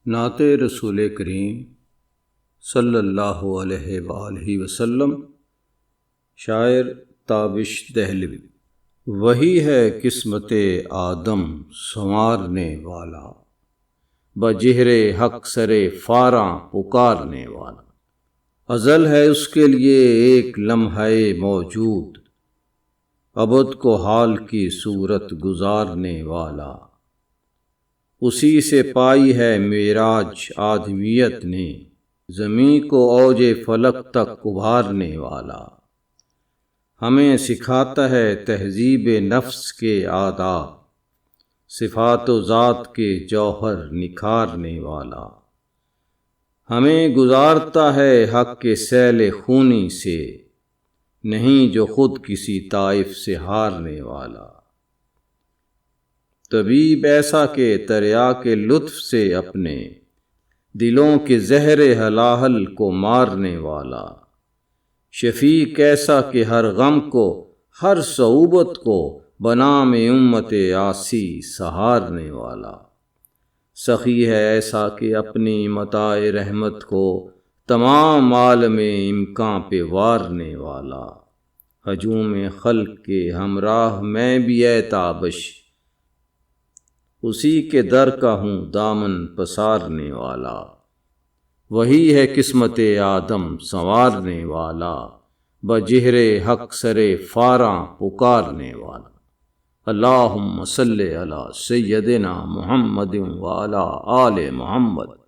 نعت رسول کریم صلی اللہ علیہ وآلہ وسلم۔ شاعر تابش دہلوی۔ وہی ہے قسمت آدم سنوارنے والا، بجہر حق سر فاراں پکارنے والا۔ ازل ہے اس کے لیے ایک لمحہ موجود، ابد کو حال کی صورت گزارنے والا۔ اسی سے پائی ہے معراج آدمیت نے، زمیں کو اوج فلک تک ابھارنے والا۔ ہمیں سکھاتا ہے تہذیب نفس کے آداب، صفات و ذات کے جوہر نکھارنے والا۔ ہمیں گزارتا ہے حق کے سیل خونی سے، نہیں جو خود کسی طائف سے ہارنے والا۔ طبیب ایسا کہ تریاق لطف سے اپنے دلوں کے زہر ہلاہل کو مارنے والا۔ شفیق ایسا کہ ہر غم کو ہر صعوبت کو بنام امت عاصی سہارنے والا۔ سخی ہے ایسا کہ اپنی متاع رحمت کو تمام عالم امکان پہ وارنے والا۔ ہجوم خلق کے ہمراہ میں بھی اے تابش، اسی کے در کا ہوں دامن پسارنے والا۔ وہی ہے قسمت آدم سنوارنے والا، بجہر حق سر فاراں پکارنے والا۔ اللہم صلی علی سیدنا محمد وعلی آل محمد۔